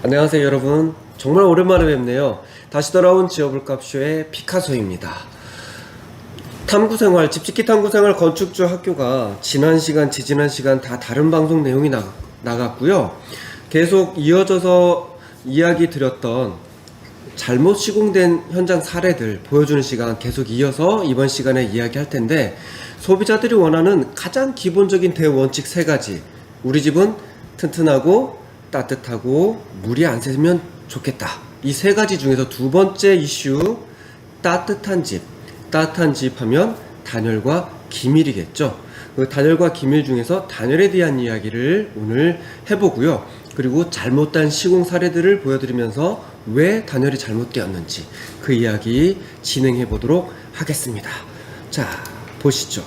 안녕하세요 여러분, 정말 오랜만에 뵙네요. 다시 돌아온 지어볼값쇼의 피카소입니다. 탐구생활, 집짓기 탐구생활 건축주 학교가 지난 시간 지지난 시간 다 다른 방송 내용이 나갔고요. 계속 이어져서 이야기 드렸던 잘못 시공된 현장 사례들 보여주는 시간 계속 이어서 이번 시간에 이야기할 텐데, 소비자들이 원하는 가장 기본적인 대원칙 3가지. 우리 집은 튼튼하고 따뜻하고 물이 안 새면 좋겠다. 이 3가지 중에서 두 번째 이슈, 따뜻한 집. 따뜻한 집 하면 단열과 기밀이겠죠. 그 단열과 기밀 중에서 단열에 대한 이야기를 오늘 해보고요. 그리고 잘못된 시공 사례들을 보여드리면서 왜 단열이 잘못되었는지 그 이야기 진행해 보도록 하겠습니다. 자, 보시죠.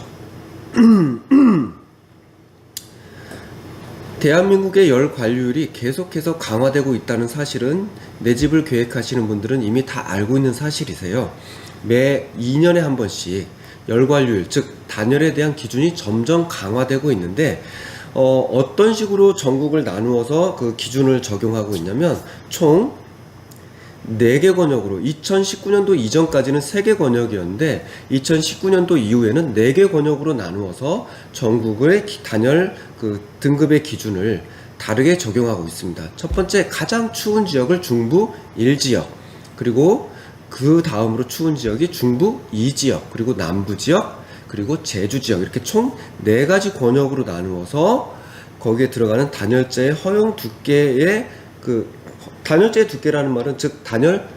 대한민국의 열 관리율이 계속해서 강화되고 있다는 사실은 내 집을 계획하시는 분들은 이미 다 알고 있는 사실이세요. 매 2년에 한 번씩 열 관리율, 즉 단열에 대한 기준이 점점 강화되고 있는데, 어떤 식으로 전국을 나누어서 그 기준을 적용하고 있냐면 총 4개 권역으로, 2019년도 이전까지는 3개 권역이었는데 2019년도 이후에는 4개 권역으로 나누어서 전국의 단열 그 등급의 기준을 다르게 적용하고 있습니다. 첫 번째, 가장 추운 지역을 중부 1지역, 그리고 그 다음으로 추운 지역이 중부 2지역, 그리고 남부 지역, 그리고 제주 지역, 이렇게 총 4가지 권역으로 나누어서 거기에 들어가는 단열재의 허용 두께의 단열재의 두께라는 말은 즉 단열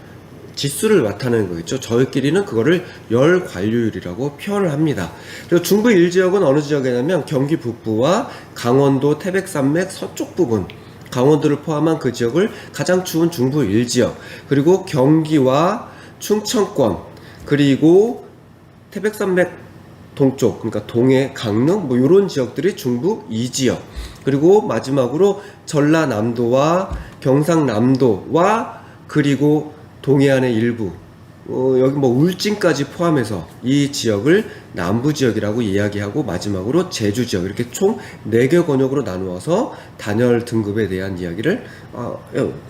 지수를 나타내는 거겠죠. 저희끼리는 그거를 열 관리율이라고 표현을 합니다. 그리고 중부 1지역은 어느 지역이냐면 경기 북부와 강원도 태백산맥 서쪽 부분, 강원도를 포함한 그 지역을 가장 추운 중부 1지역, 그리고 경기와 충청권, 그리고 태백산맥 동쪽, 그러니까 동해, 강릉 뭐 이런 지역들이 중부 2지역, 그리고 마지막으로 전라남도와 경상남도와 그리고 동해안의 일부, 여기 뭐 울진까지 포함해서 이 지역을 남부지역이라고 이야기하고, 마지막으로 제주지역, 이렇게 총 4개 권역으로 나누어서 단열 등급에 대한 이야기를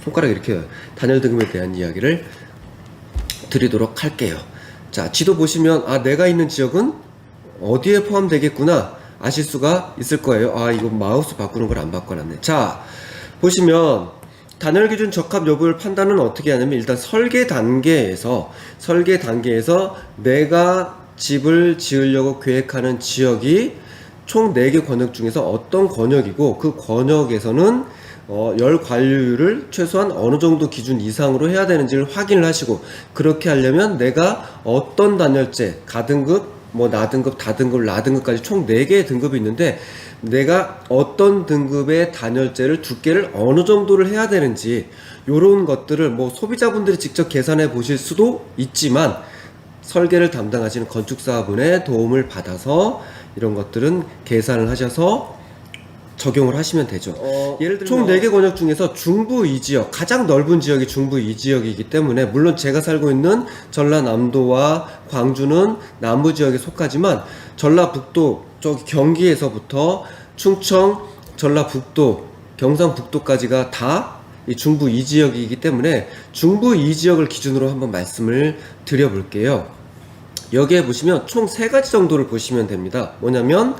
손가락 이렇게 단열 등급에 대한 이야기를 드리도록 할게요. 자, 지도 보시면 내가 있는 지역은 어디에 포함되겠구나 아실 수가 있을 거예요. 이거 마우스 바꾸는 걸 안 바꿔놨네. 자, 보시면 단열 기준 적합 여부를 판단은 어떻게 하냐면, 일단 설계 단계에서 내가 집을 지으려고 계획하는 지역이 총 4개 권역 중에서 어떤 권역이고, 그 권역에서는 열 관리율을 최소한 어느 정도 기준 이상으로 해야 되는지를 확인을 하시고, 그렇게 하려면 내가 어떤 단열재, 가등급, 뭐 나등급, 다등급, 라등급까지 총 4개의 등급이 있는데, 내가 어떤 등급의 단열재를 두께를 어느 정도를 해야 되는지, 요런 것들을 뭐 소비자분들이 직접 계산해 보실 수도 있지만, 설계를 담당하시는 건축사분의 도움을 받아서 이런 것들은 계산을 하셔서 적용을 하시면 되죠. 예를 들면 총 4개 권역 중에서 중부 2지역, 가장 넓은 지역이 중부 2지역이기 때문에, 물론 제가 살고 있는 전라남도와 광주는 남부 지역에 속하지만, 전라북도, 저기 경기에서부터 충청, 전라북도, 경상북도까지가 다 이 중부 2지역이기 때문에 중부 2지역을 기준으로 한번 말씀을 드려볼게요. 여기에 보시면 총 3가지 정도를 보시면 됩니다. 뭐냐면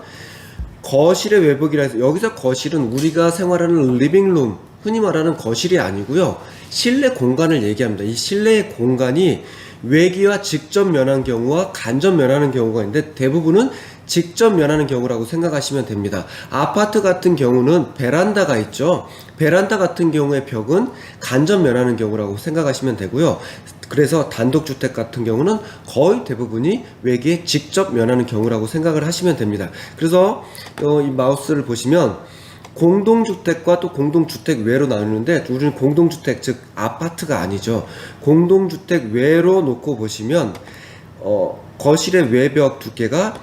거실의 외벽이라 해서, 여기서 거실은 우리가 생활하는 리빙룸, 흔히 말하는 거실이 아니고요, 실내 공간을 얘기합니다. 이 실내의 공간이 외기와 직접 면한 경우와 간접 면하는 경우가 있는데, 대부분은 직접 면하는 경우라고 생각하시면 됩니다. 아파트 같은 경우는 베란다가 있죠. 베란다 같은 경우의 벽은 간접 면하는 경우라고 생각하시면 되고요. 그래서 단독주택 같은 경우는 거의 대부분이 외기에 직접 면하는 경우라고 생각을 하시면 됩니다. 그래서 이 마우스를 보시면 공동주택과 또 공동주택 외로 나누는데, 우리는 공동주택, 즉 아파트가 아니죠. 공동주택 외로 놓고 보시면 거실의 외벽 두께가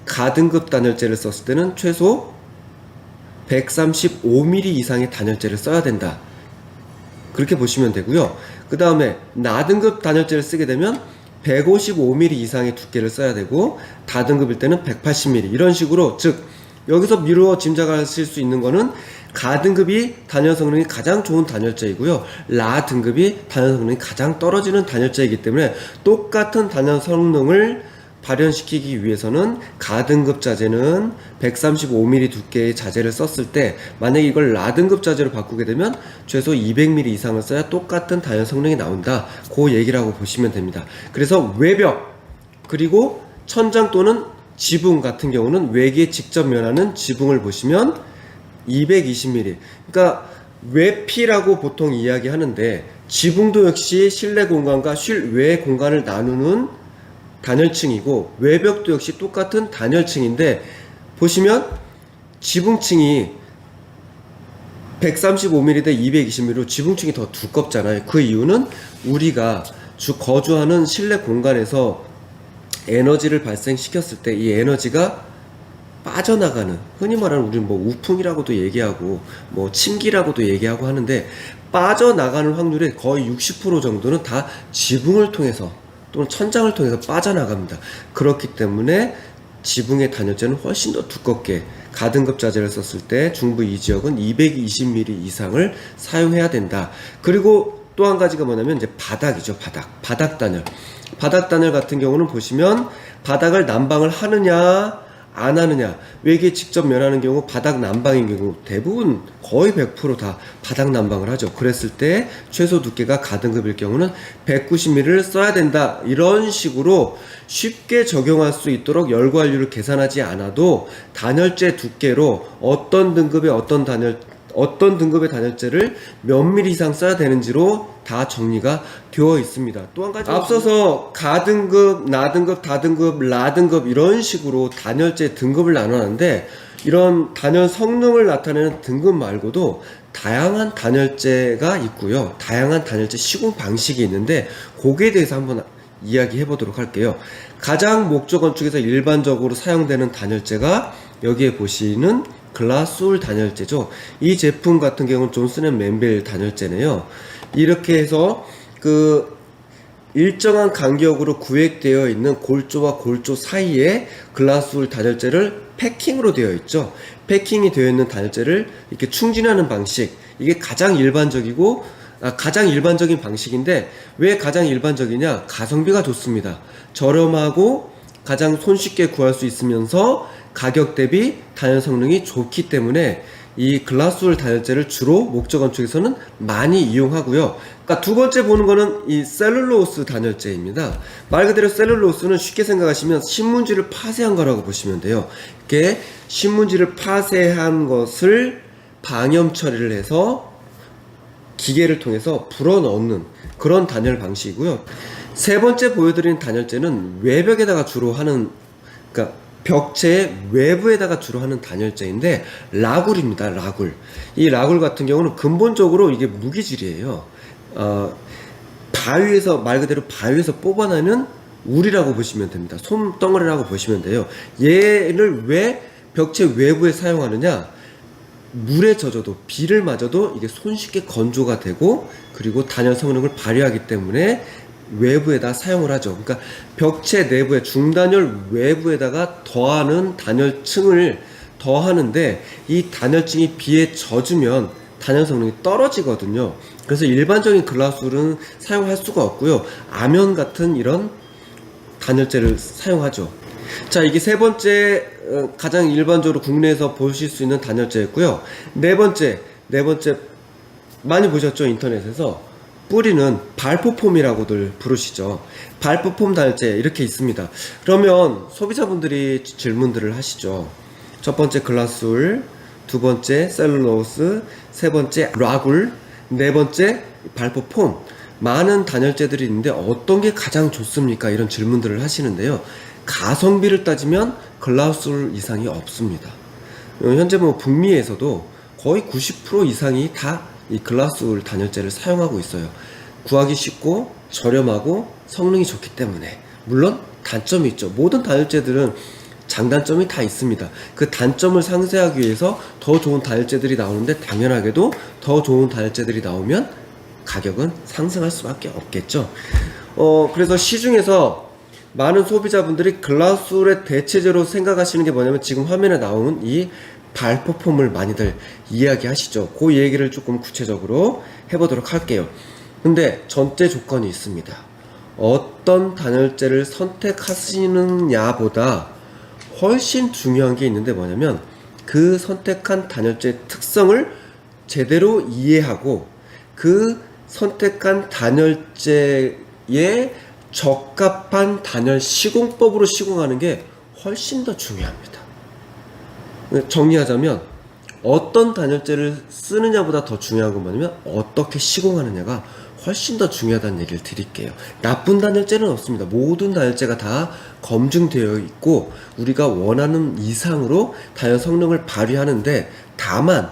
가등급 단열재를 썼을 때는 최소 135mm 이상의 단열재를 써야 된다, 그렇게 보시면 되고요. 그 다음에 나등급 단열재를 쓰게 되면 155mm 이상의 두께를 써야 되고, 다등급일 때는 180mm, 이런 식으로, 즉 여기서 미루어 짐작하실 수 있는 거는 가 등급이 단열 성능이 가장 좋은 단열재이고요. 라 등급이 단열 성능이 가장 떨어지는 단열재이기 때문에 똑같은 단열 성능을 발현시키기 위해서는 가 등급 자재는 135mm 두께의 자재를 썼을 때 만약에 이걸 라 등급 자재로 바꾸게 되면 최소 200mm 이상을 써야 똑같은 단열 성능이 나온다. 그 얘기라고 보시면 됩니다. 그래서 외벽 그리고 천장 또는 지붕 같은 경우는 외기에 직접 면하는 지붕을 보시면 220mm. 그러니까 외피라고 보통 이야기하는데 지붕도 역시 실내 공간과 실외 공간을 나누는 단열층이고 외벽도 역시 똑같은 단열층인데 보시면 지붕층이 135mm 대 220mm로 지붕층이 더 두껍잖아요. 그 이유는 우리가 거주하는 실내 공간에서 에너지를 발생시켰을 때 이 에너지가 빠져나가는, 흔히 말하는 우리는 뭐 우풍이라고도 얘기하고 뭐 침기라고도 얘기하고 하는데 빠져나가는 확률이 거의 60% 정도는 다 지붕을 통해서 또는 천장을 통해서 빠져나갑니다. 그렇기 때문에 지붕의 단열재는 훨씬 더 두껍게 가등급 자재를 썼을 때 중부 이 지역은 220mm 이상을 사용해야 된다. 그리고 또 한 가지가 뭐냐면 이제 바닥이죠. 바닥 단열. 바닥 단열 같은 경우는 보시면 바닥을 난방을 하느냐 안 하느냐, 외기에 직접 면하는 경우 바닥 난방인 경우 대부분 거의 100% 다 바닥 난방을 하죠. 그랬을 때 최소 두께가 가등급일 경우는 190mm를 써야 된다. 이런 식으로 쉽게 적용할 수 있도록 열관율을 계산하지 않아도 단열재 두께로 어떤 등급의 단열재를 몇 미리 이상 써야 되는지로 다 정리가 되어 있습니다. 또 한 가지 앞서서 가등급, 나등급, 다등급, 라등급 이런 식으로 단열재 등급을 나눴는데 이런 단열 성능을 나타내는 등급 말고도 다양한 단열재가 있고요. 다양한 단열재 시공 방식이 있는데 거기에 대해서 한번 이야기해 보도록 할게요. 가장 목조 건축에서 일반적으로 사용되는 단열재가 여기에 보시는 글라스울 단열재죠. 이 제품 같은 경우는 존슨앤맨빌 단열재네요. 이렇게 해서 그 일정한 간격으로 구획되어 있는 골조와 골조 사이에 글라스울 단열재를 패킹으로 되어 있죠. 패킹이 되어 있는 단열재를 이렇게 충진하는 방식, 이게 가장 일반적인 방식인데 왜 가장 일반적이냐? 가성비가 좋습니다. 저렴하고 가장 손쉽게 구할 수 있으면서 가격 대비 단열 성능이 좋기 때문에 이 글라스울 단열재를 주로 목조 건축에서는 많이 이용하고요. 그러니까 두 번째 보는 거는 이 셀룰로스 단열재입니다. 말 그대로 셀룰로스는 쉽게 생각하시면 신문지를 파쇄한 거라고 보시면 돼요. 이렇게 신문지를 파쇄한 것을 방염 처리를 해서 기계를 통해서 불어넣는 그런 단열 방식이고요. 세 번째 보여드리는 단열재는 외벽에다가 주로 하는, 그러니까 벽체 외부에다가 주로 하는 단열재인데 라굴입니다. 라굴. 이 라굴 같은 경우는 근본적으로 이게 무기질이에요. 바위에서, 말 그대로 바위에서 뽑아내는 울이라고 보시면 됩니다. 솜덩어리라고 보시면 돼요. 얘를 왜 벽체 외부에 사용하느냐? 물에 젖어도, 비를 맞아도 이게 손쉽게 건조가 되고 그리고 단열 성능을 발휘하기 때문에 외부에다 사용을 하죠. 그러니까 벽체 내부에 중단열 외부에다가 더하는 단열층을 더하는데 이 단열층이 비에 젖으면 단열 성능이 떨어지거든요. 그래서 일반적인 글라스울은 사용할 수가 없고요. 아면 같은 이런 단열재를 사용하죠. 자, 이게 세 번째 가장 일반적으로 국내에서 보실 수 있는 단열재였고요. 네 번째 많이 보셨죠? 인터넷에서 뿌리는 발포폼이라고들 부르시죠. 발포폼 단열재 이렇게 있습니다. 그러면 소비자분들이 질문들을 하시죠. 첫 번째 글라스울, 두 번째 셀룰로스, 세 번째 라굴, 네 번째 발포폼. 많은 단열재들이 있는데 어떤 게 가장 좋습니까? 이런 질문들을 하시는데요. 가성비를 따지면 글라스울 이상이 없습니다. 현재 뭐 북미에서도 거의 90% 이상이 다 이 글라스울 단열재를 사용하고 있어요. 구하기 쉽고 저렴하고 성능이 좋기 때문에. 물론 단점이 있죠. 모든 단열재들은 장단점이 다 있습니다. 그 단점을 상쇄하기 위해서 더 좋은 단열재들이 나오는데 당연하게도 더 좋은 단열재들이 나오면 가격은 상승할 수밖에 없겠죠. 그래서 시중에서 많은 소비자분들이 글라스울의 대체제로 생각하시는 게 뭐냐면 지금 화면에 나오는 이 발포폼을 많이들 이야기하시죠. 그 얘기를 조금 구체적으로 해보도록 할게요. 근데 전제 조건이 있습니다. 어떤 단열재를 선택하시느냐보다 훨씬 중요한 게 있는데 뭐냐면 그 선택한 단열재의 특성을 제대로 이해하고 그 선택한 단열재에 적합한 단열 시공법으로 시공하는 게 훨씬 더 중요합니다. 정리하자면 어떤 단열재를 쓰느냐보다 더 중요한 건 뭐냐면 어떻게 시공하느냐가 훨씬 더 중요하다는 얘기를 드릴게요. 나쁜 단열재는 없습니다. 모든 단열재가 다 검증되어 있고 우리가 원하는 이상으로 단열 성능을 발휘하는데 다만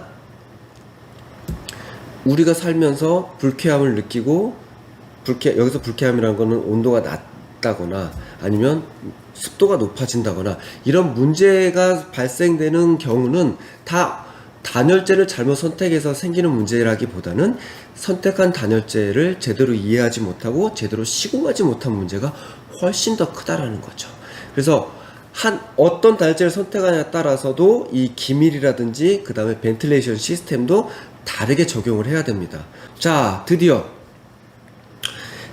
우리가 살면서 불쾌함을 느끼고 여기서 불쾌함이라는 거는 온도가 낮다거나 아니면 습도가 높아진다거나 이런 문제가 발생되는 경우는 다 단열재를 잘못 선택해서 생기는 문제라기보다는 선택한 단열재를 제대로 이해하지 못하고 제대로 시공하지 못한 문제가 훨씬 더 크다라는 거죠. 그래서 어떤 단열재를 선택하냐에 따라서도 이 기밀이라든지 그 다음에 벤틸레이션 시스템도 다르게 적용을 해야 됩니다. 자, 드디어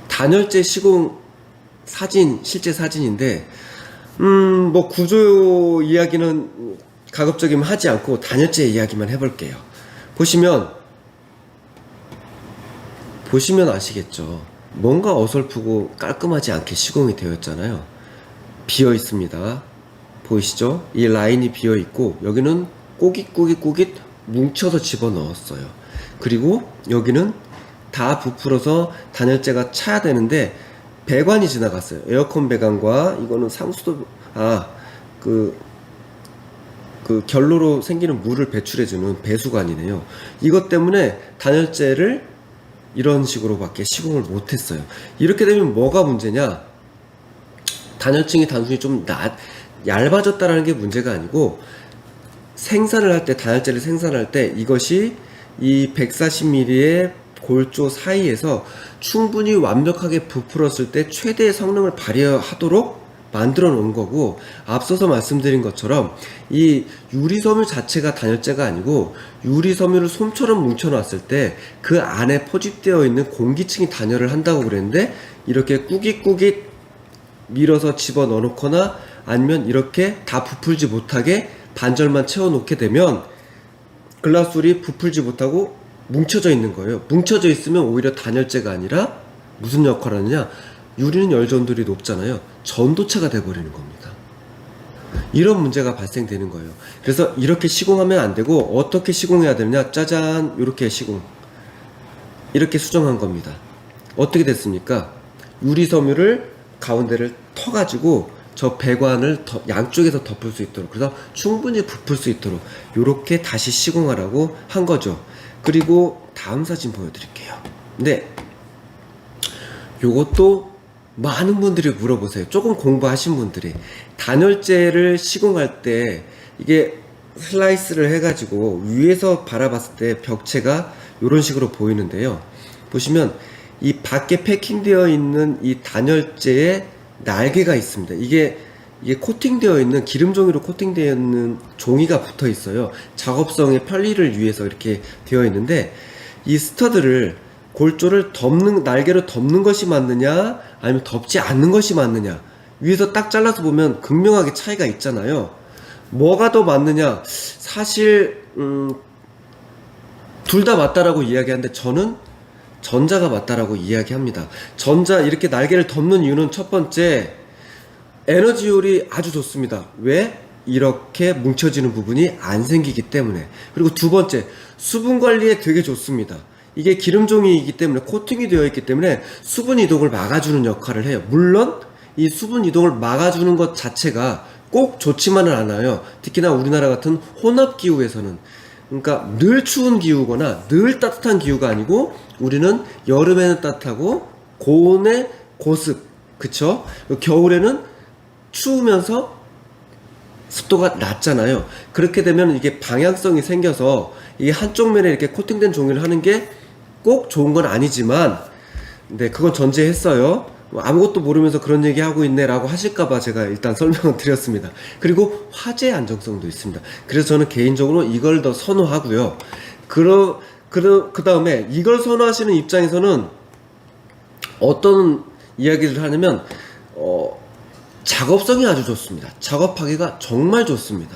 단열재 시공 사진, 실제 사진인데 뭐 구조 이야기는 가급적이면 하지 않고 단열재 이야기만 해볼게요. 보시면 아시겠죠? 뭔가 어설프고 깔끔하지 않게 시공이 되어 있잖아요. 비어 있습니다. 보이시죠? 이 라인이 비어 있고 여기는 꼬깃 뭉쳐서 집어넣었어요. 그리고 여기는 다 부풀어서 단열재가 차야 되는데 배관이 지나갔어요. 에어컨 배관과 이거는 상수도 그 결로로 생기는 물을 배출해주는 배수관이네요. 이것 때문에 단열재를 이런 식으로밖에 시공을 못했어요. 이렇게 되면 뭐가 문제냐? 단열층이 단순히 좀 얇아졌다라는 게 문제가 아니고 생산을 할 때, 단열재를 생산할 때 이것이 이 140mm의 골조 사이에서 충분히 완벽하게 부풀었을 때 최대의 성능을 발휘하도록 만들어 놓은 거고, 앞서서 말씀드린 것처럼 이 유리섬유 자체가 단열재가 아니고 유리섬유를 솜처럼 뭉쳐 놨을 때 그 안에 포집되어 있는 공기층이 단열을 한다고 그랬는데, 이렇게 꾸깃꾸깃 밀어서 집어 넣어 놓거나 아니면 이렇게 다 부풀지 못하게 반절만 채워 놓게 되면 글라스울이 부풀지 못하고 뭉쳐져 있는 거예요. 뭉쳐져 있으면 오히려 단열재가 아니라 무슨 역할을 하느냐, 유리는 열전도율이 높잖아요. 전도체가 돼버리는 겁니다. 이런 문제가 발생되는 거예요. 그래서 이렇게 시공하면 안 되고 어떻게 시공해야 되느냐, 짜잔, 이렇게 이렇게 수정한 겁니다. 어떻게 됐습니까? 유리섬유를 가운데를 터가지고 저 배관을 양쪽에서 덮을 수 있도록, 그래서 충분히 부풀 수 있도록 이렇게 다시 시공하라고 한 거죠. 그리고 다음 사진 보여드릴게요. 네, 요것도 많은 분들이 물어보세요. 조금 공부하신 분들이 단열재를 시공할 때 이게 슬라이스를 해가지고 위에서 바라봤을 때 벽체가 이런 식으로 보이는데요. 보시면 이 밖에 패킹되어 있는 이 단열재에 날개가 있습니다. 이게 코팅되어 있는, 기름 종이로 코팅되어 있는 종이가 붙어 있어요. 작업성의 편리를 위해서 이렇게 되어 있는데, 이 스터드를, 골조를 날개로 덮는 것이 맞느냐 아니면 덮지 않는 것이 맞느냐, 위에서 딱 잘라서 보면 극명하게 차이가 있잖아요. 뭐가 더 맞느냐, 사실 둘 다 맞다라고 이야기하는데 저는 전자가 맞다라고 이야기합니다. 이렇게 날개를 덮는 이유는 첫 번째, 에너지 효율이 아주 좋습니다. 왜? 이렇게 뭉쳐지는 부분이 안 생기기 때문에. 그리고 두 번째, 수분 관리에 되게 좋습니다. 이게 기름종이이기 때문에, 코팅이 되어 있기 때문에 수분 이동을 막아주는 역할을 해요. 물론 이 수분 이동을 막아주는 것 자체가 꼭 좋지만은 않아요. 특히나 우리나라 같은 혼합기후에서는. 그러니까 늘 추운 기후거나 늘 따뜻한 기후가 아니고, 우리는 여름에는 따뜻하고 고온에 고습, 그쵸? 겨울에는 추우면서 습도가 낮잖아요. 그렇게 되면 이게 방향성이 생겨서 이게 한쪽 면에 이렇게 코팅된 종이를 하는 게 꼭 좋은 건 아니지만, 네, 그건 전제했어요. 아무것도 모르면서 그런 얘기 하고 있네 라고 하실까봐 제가 일단 설명을 드렸습니다. 그리고 화재 안정성도 있습니다. 그래서 저는 개인적으로 이걸 더 선호하고요. 그 다음에 이걸 선호하시는 입장에서는 어떤 이야기를 하냐면 작업성이 아주 좋습니다. 작업하기가 정말 좋습니다.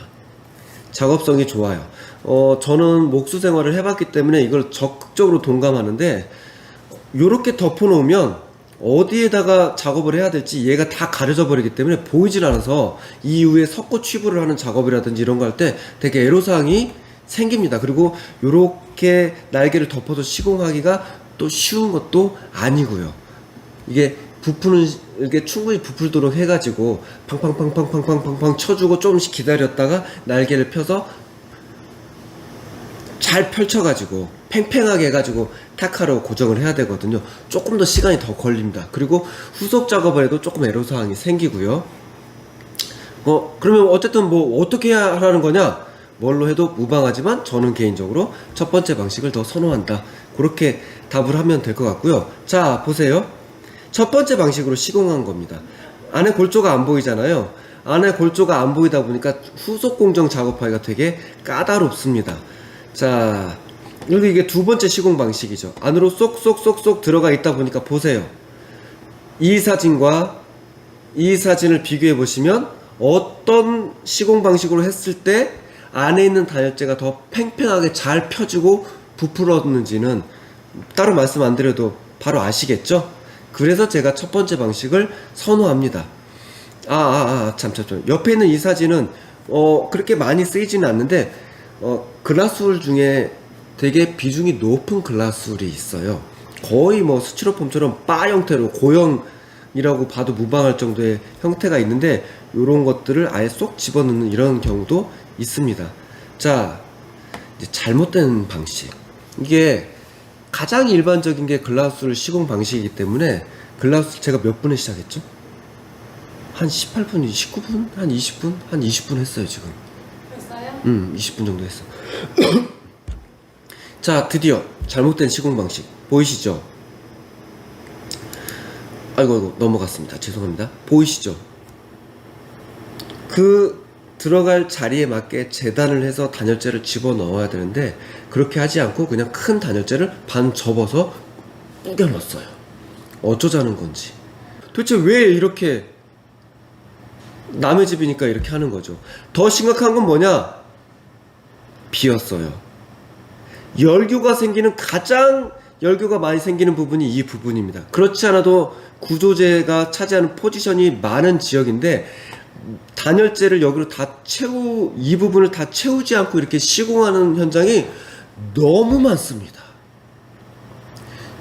작업성이 좋아요. 저는 목수 생활을 해봤기 때문에 이걸 적극적으로 동감하는데, 요렇게 덮어놓으면 어디에다가 작업을 해야 될지 얘가 다 가려져 버리기 때문에 보이질 않아서 이후에 석고 취부를 하는 작업이라든지 이런 거 할 때 되게 애로사항이 생깁니다. 그리고 요렇게 날개를 덮어서 시공하기가 또 쉬운 것도 아니고요. 이게 이게 충분히 부풀도록 해가지고 팡팡팡팡팡팡팡 쳐주고 조금씩 기다렸다가 날개를 펴서 잘 펼쳐가지고 팽팽하게 해가지고 타카로 고정을 해야 되거든요. 조금 더 시간이 더 걸립니다. 그리고 후속 작업을 해도 조금 애로사항이 생기고요. 그러면 어쨌든 뭐 어떻게 해야 하라는 거냐? 뭘로 해도 무방하지만 저는 개인적으로 첫 번째 방식을 더 선호한다. 그렇게 답을 하면 될 것 같고요. 자, 보세요. 첫 번째 방식으로 시공한 겁니다. 안에 골조가 안 보이잖아요. 안에 골조가 안 보이다 보니까 후속 공정 작업하기가 되게 까다롭습니다. 자, 여기 이게 두 번째 시공 방식이죠. 안으로 쏙쏙쏙쏙 들어가 있다 보니까 보세요. 이 사진과 이 사진을 비교해 보시면 어떤 시공 방식으로 했을 때 안에 있는 단열재가 더 팽팽하게 잘 펴지고 부풀었는지는 따로 말씀 안 드려도 바로 아시겠죠? 그래서 제가 첫 번째 방식을 선호합니다. 참. 옆에 있는 이 사진은 그렇게 많이 쓰이지는 않는데 글라스울 중에 되게 비중이 높은 글라스울이 있어요. 거의 뭐 스티로폼처럼 바 형태로 고형이라고 봐도 무방할 정도의 형태가 있는데, 요런 것들을 아예 쏙 집어넣는 이런 경우도 있습니다. 자, 이제 잘못된 방식. 이게 가장 일반적인 게 글라스울 시공 방식이기 때문에, 글라스 제가 몇 분에 시작했죠? 한 18분, 19분? 한 20분? 한 20분 했어요, 지금. 했어요? 20분 정도 했어. 자, 드디어 잘못된 시공 방식 보이시죠? 아이고 넘어갔습니다. 죄송합니다. 보이시죠? 그 들어갈 자리에 맞게 재단을 해서 단열재를 집어넣어야 되는데, 그렇게 하지 않고 그냥 큰 단열재를 반 접어서 뿌겨 넣었어요. 어쩌자는 건지. 도대체 왜 이렇게, 남의 집이니까 이렇게 하는 거죠. 더 심각한 건 뭐냐? 비었어요. 열교가 많이 생기는 부분이 이 부분입니다. 그렇지 않아도 구조재가 차지하는 포지션이 많은 지역인데, 단열재를 여기로 이 부분을 다 채우지 않고 이렇게 시공하는 현장이 너무 많습니다.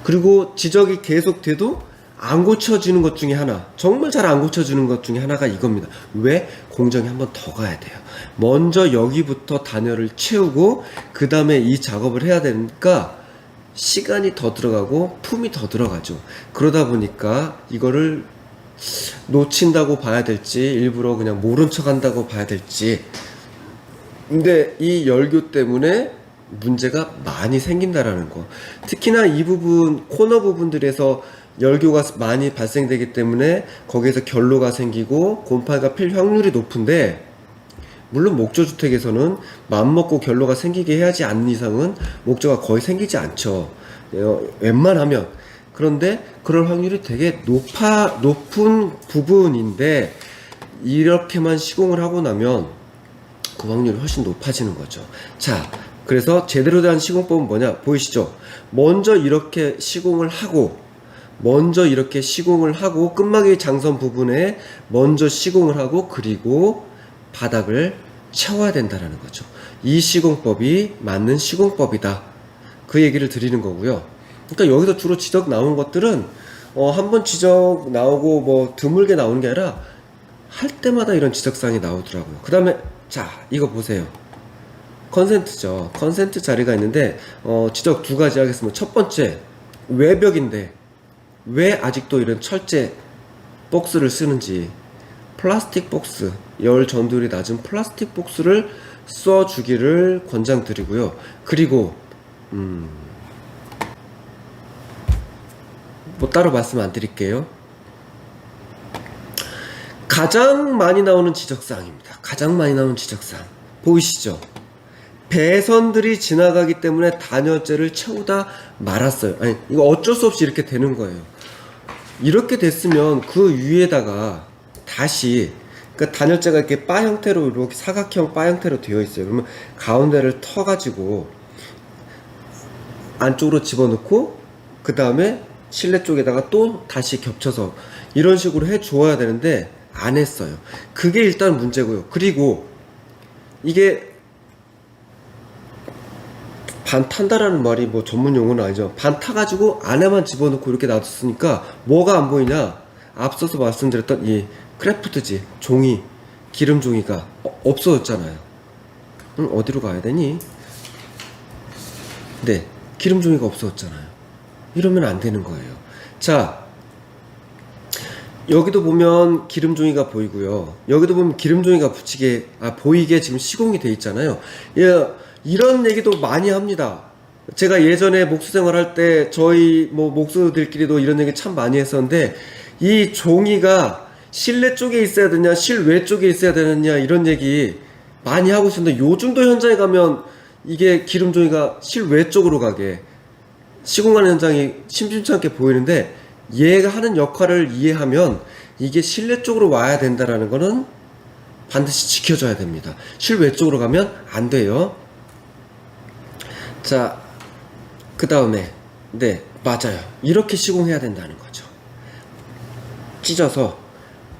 그리고 지적이 계속돼도 안 고쳐지는 것 중에 하나, 정말 잘 안 고쳐지는 것 중에 하나가 이겁니다. 왜? 공정이 한 번 더 가야 돼요. 먼저 여기부터 단열을 채우고 그 다음에 이 작업을 해야 되니까 시간이 더 들어가고 품이 더 들어가죠. 그러다 보니까 이거를 놓친다고 봐야 될지, 일부러 그냥 모른 척 한다고 봐야 될지. 근데 이 열교 때문에 문제가 많이 생긴다라는 거. 특히나 이 부분, 코너 부분들에서 열교가 많이 발생되기 때문에 거기에서 결로가 생기고 곰팡이가 필 확률이 높은데, 물론 목조주택에서는 맘먹고 결로가 생기게 해야지 않는 이상은 목조가 거의 생기지 않죠. 웬만하면. 그런데 그럴 확률이 되게 높은 부분인데, 이렇게만 시공을 하고 나면 그 확률이 훨씬 높아지는 거죠. 자, 그래서 제대로 된 시공법은 뭐냐? 보이시죠? 먼저 이렇게 시공을 하고, 끝마개 장선 부분에 먼저 시공을 하고, 그리고 바닥을 채워야 된다는 거죠. 이 시공법이 맞는 시공법이다. 그 얘기를 드리는 거고요. 그러니까 여기서 주로 지적 나온 것들은 한 번 지적 나오고 뭐 드물게 나오는 게 아니라 할 때마다 이런 지적사항이 나오더라고요. 그 다음에 자, 이거 보세요. 컨센트죠. 컨센트 자리가 있는데 지적 두 가지 하겠습니다. 첫 번째, 외벽인데 왜 아직도 이런 철제 박스를 쓰는지, 플라스틱 박스, 열 전도율이 낮은 플라스틱 박스를 써주기를 권장드리고요. 그리고 뭐 따로 말씀 안 드릴게요. 가장 많이 나오는 지적사항입니다. 가장 많이 나오는 지적사항 보이시죠? 배선들이 지나가기 때문에 단열재를 채우다 말았어요. 아니, 이거 어쩔 수 없이 이렇게 되는 거예요. 이렇게 됐으면 그 위에다가 다시, 그러니까 단열재가 이렇게 바 형태로, 이렇게 사각형 바 형태로 되어 있어요. 그러면 가운데를 터가지고 안쪽으로 집어넣고 그 다음에 실내 쪽에다가 또 다시 겹쳐서 이런 식으로 해 주어야 되는데 안 했어요. 그게 일단 문제고요. 그리고 이게 반 탄다라는 말이 뭐 전문 용어는 아니죠. 반 타가지고 안에만 집어넣고 이렇게 놔뒀으니까 뭐가 안 보이냐? 앞서서 말씀드렸던 이 크래프트지, 종이, 기름 종이가 없어졌잖아요. 어디로 가야 되니? 네, 기름 종이가 없어졌잖아요. 이러면 안 되는 거예요. 자, 여기도 보면 기름 종이가 보이고요. 여기도 보면 기름 종이가 보이게 지금 시공이 돼 있잖아요. 예, 이런 얘기도 많이 합니다. 제가 예전에 목수 생활할 때 저희 뭐 목수들끼리도 이런 얘기 참 많이 했었는데, 이 종이가 실내 쪽에 있어야 되냐 실외 쪽에 있어야 되느냐 이런 얘기 많이 하고 있었는데, 요즘도 현장에 가면 이게 기름 종이가 실외 쪽으로 가게 시공하는 현장이 심심찮게 보이는데, 얘가 하는 역할을 이해하면 이게 실내 쪽으로 와야 된다라는 거는 반드시 지켜줘야 됩니다. 실외 쪽으로 가면 안 돼요. 자, 그 다음에, 네, 맞아요. 이렇게 시공해야 된다는 거죠. 찢어서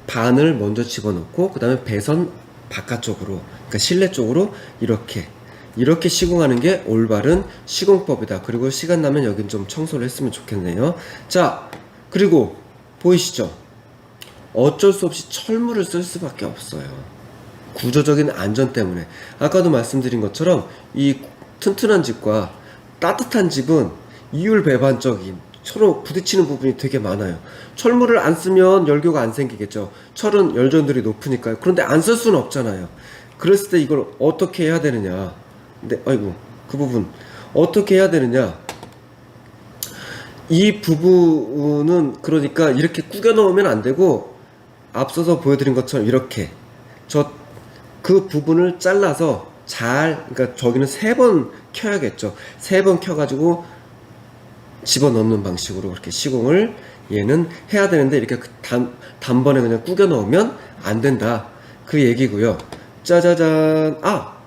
반을 먼저 집어넣고 그 다음에 배선 바깥쪽으로, 그러니까 실내 쪽으로 이렇게 시공하는 게 올바른 시공법이다. 그리고 시간 나면 여긴 좀 청소를 했으면 좋겠네요. 자, 그리고 보이시죠? 어쩔 수 없이 철물을 쓸 수밖에 없어요. 구조적인 안전 때문에. 아까도 말씀드린 것처럼 이 튼튼한 집과 따뜻한 집은 이율배반적인, 서로 부딪히는 부분이 되게 많아요. 철물을 안 쓰면 열교가 안 생기겠죠. 철은 열전들이 높으니까요. 그런데 안 쓸 수는 없잖아요. 그랬을 때 이걸 어떻게 해야 되느냐. 근데 아이고, 그 부분 어떻게 해야 되느냐. 이 부분은 그러니까 이렇게 구겨 넣으면 안 되고, 앞서서 보여드린 것처럼 이렇게 그 부분을 잘라서 그러니까 저기는 3번 켜야겠죠. 3번 켜가지고 집어넣는 방식으로 그렇게 시공을 얘는 해야 되는데, 이렇게 단번에 그냥 구겨 넣으면 안 된다, 그 얘기고요. 짜자잔.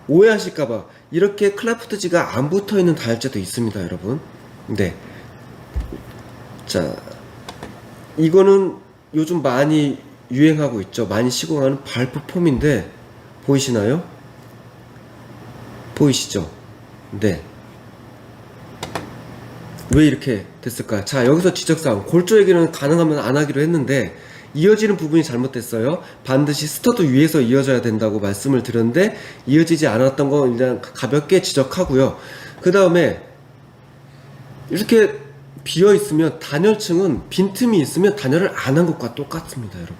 오해하실까봐 이렇게 크래프트지가 안 붙어있는 다혈재도 있습니다, 여러분. 네. 자, 이거는 요즘 많이 유행하고 있죠. 많이 시공하는 발포 폼인데 보이시나요? 보이시죠? 네. 왜 이렇게 됐을까요? 자, 여기서 지적사항. 골조 얘기는 가능하면 안 하기로 했는데 이어지는 부분이 잘못됐어요. 반드시 스터드 위에서 이어져야 된다고 말씀을 드렸는데 이어지지 않았던 거 일단 가볍게 지적하고요. 그 다음에 이렇게 비어 있으면, 단열층은 빈틈이 있으면 단열을 안 한 것과 똑같습니다, 여러분.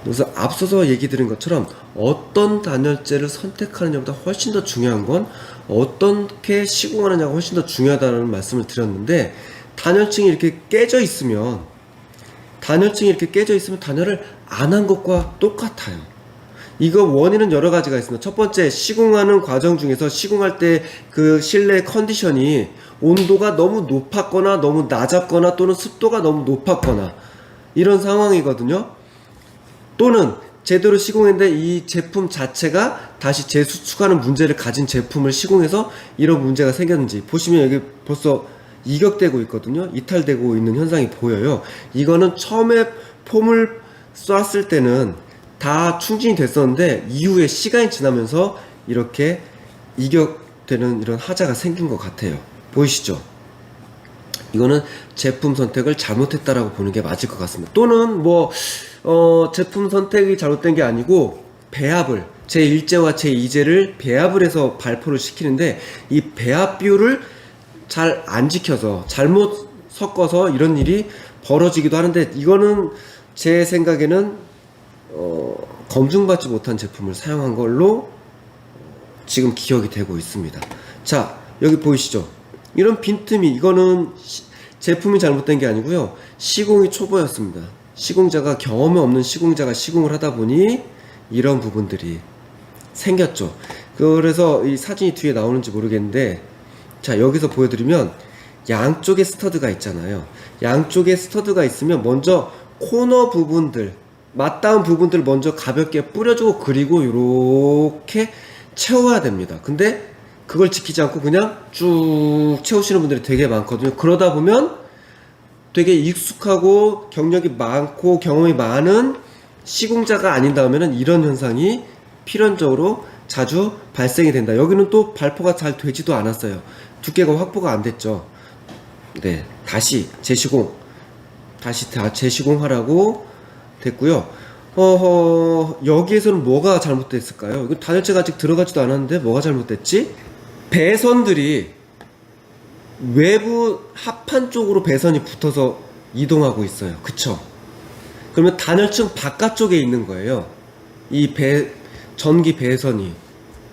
그래서 앞서서 얘기 드린 것처럼 어떤 단열재를 선택하느냐보다 훨씬 더 중요한 건 어떻게 시공하느냐가 훨씬 더 중요하다는 말씀을 드렸는데, 단열층이 이렇게 깨져 있으면 단열을 안 한 것과 똑같아요. 이거 원인은 여러 가지가 있습니다. 첫 번째, 시공하는 과정 중에서 시공할 때 그 실내 컨디션이 온도가 너무 높았거나 너무 낮았거나 또는 습도가 너무 높았거나 이런 상황이거든요. 또는 제대로 시공했는데 이 제품 자체가 다시 재수축하는 문제를 가진 제품을 시공해서 이런 문제가 생겼는지. 보시면 여기 벌써 이격되고 있거든요. 이탈되고 있는 현상이 보여요. 이거는 처음에 폼을 쐈을 때는 다 충진이 됐었는데 이후에 시간이 지나면서 이렇게 이격되는 이런 하자가 생긴 것 같아요. 보이시죠? 이거는 제품 선택을 잘못했다라고 보는 게 맞을 것 같습니다. 또는 제품 선택이 잘못된 게 아니고 배합을, 제1제와 제2제를 배합을 해서 발포를 시키는데 이 배합 비율을 잘 안 지켜서 잘못 섞어서 이런 일이 벌어지기도 하는데, 이거는 제 생각에는 검증받지 못한 제품을 사용한 걸로 지금 기억이 되고 있습니다. 자, 여기 보이시죠? 이런 빈틈이, 이거는 제품이 잘못된 게 아니고요, 시공이 초보였습니다. 시공자가 경험이 없는 시공자가 시공을 하다 보니 이런 부분들이 생겼죠. 그래서 이 사진이 뒤에 나오는지 모르겠는데, 자, 여기서 보여드리면 양쪽에 스터드가 있잖아요. 양쪽에 스터드가 있으면 먼저 코너 부분들, 맞닿은 부분들 먼저 가볍게 뿌려주고, 그리고 이렇게 채워야 됩니다. 근데 그걸 지키지 않고 그냥 쭉 채우시는 분들이 되게 많거든요. 그러다 보면 되게 익숙하고 경력이 많고 경험이 많은 시공자가 아닌 다음에는 이런 현상이 필연적으로 자주 발생이 된다. 여기는 또 발포가 잘 되지도 않았어요. 두께가 확보가 안 됐죠. 네, 다시 재시공하라고 됐고요. 여기에서는 뭐가 잘못됐을까요? 이거 단열재가 아직 들어가지도 않았는데 뭐가 잘못됐지? 배선들이 외부 합판 쪽으로 배선이 붙어서 이동하고 있어요. 그쵸? 그러면 단열층 바깥쪽에 있는 거예요. 이 전기 배선이.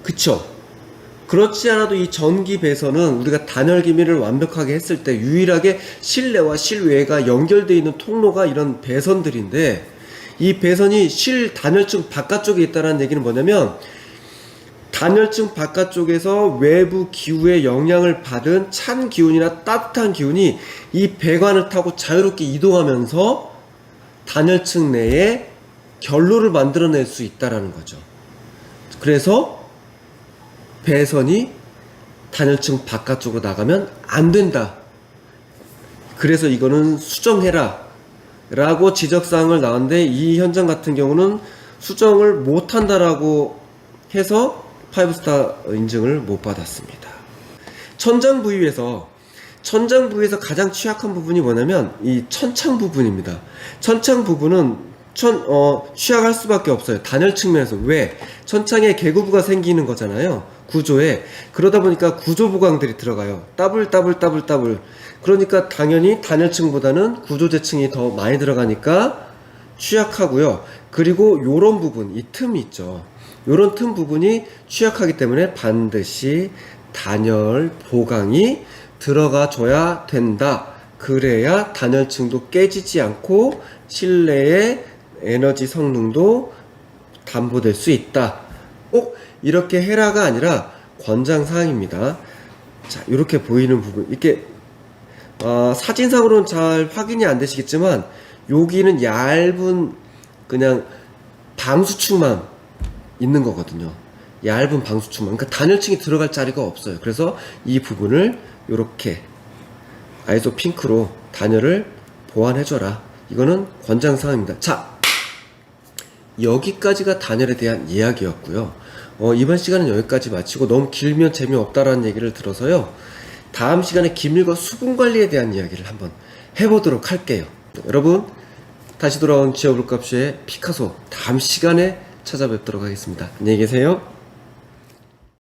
그쵸? 그렇지 않아도 이 전기 배선은 우리가 단열 기밀을 완벽하게 했을 때 유일하게 실내와 실외가 연결되어 있는 통로가 이런 배선들인데, 이 배선이 단열층 바깥쪽에 있다는 얘기는 뭐냐면, 단열층 바깥쪽에서 외부 기후의 영향을 받은 찬 기운이나 따뜻한 기운이 이 배관을 타고 자유롭게 이동하면서 단열층 내에 결로를 만들어낼 수 있다는 거죠. 그래서 배선이 단열층 바깥쪽으로 나가면 안 된다. 그래서 이거는 수정해라 라고 지적사항을 나왔는데, 이 현장 같은 경우는 수정을 못한다라고 해서 5스타 인증을 못 받았습니다. 천장 부위에서 가장 취약한 부분이 뭐냐면 이 천창 부분입니다. 천창 부분은 취약할 수밖에 없어요. 단열 측면에서. 왜? 천창에 개구부가 생기는 거잖아요. 구조에. 그러다 보니까 구조 보강들이 들어가요. 더블. 그러니까 당연히 단열층보다는 구조재층이 더 많이 들어가니까 취약하고요. 그리고 요런 부분, 이 틈이 있죠. 요런 틈 부분이 취약하기 때문에 반드시 단열 보강이 들어가 줘야 된다. 그래야 단열층도 깨지지 않고 실내의 에너지 성능도 담보될 수 있다. 꼭 이렇게 해라가 아니라 권장사항입니다. 자, 이렇게 보이는 부분, 이렇게 사진상으로는 잘 확인이 안 되시겠지만 여기는 얇은 그냥 방수축만 있는 거거든요. 얇은 방수축만. 그러니까 단열층이 들어갈 자리가 없어요. 그래서 이 부분을 이렇게 아이소 핑크로 단열을 보완해줘라. 이거는 권장사항입니다. 자, 여기까지가 단열에 대한 이야기였고요. 이번 시간은 여기까지 마치고, 너무 길면 재미없다라는 얘기를 들어서요, 다음 시간에 기밀과 수분관리에 대한 이야기를 한번 해보도록 할게요. 여러분, 다시 돌아온 지어볼값의 피카소 다음 시간에 찾아뵙도록 하겠습니다. 안녕히 계세요.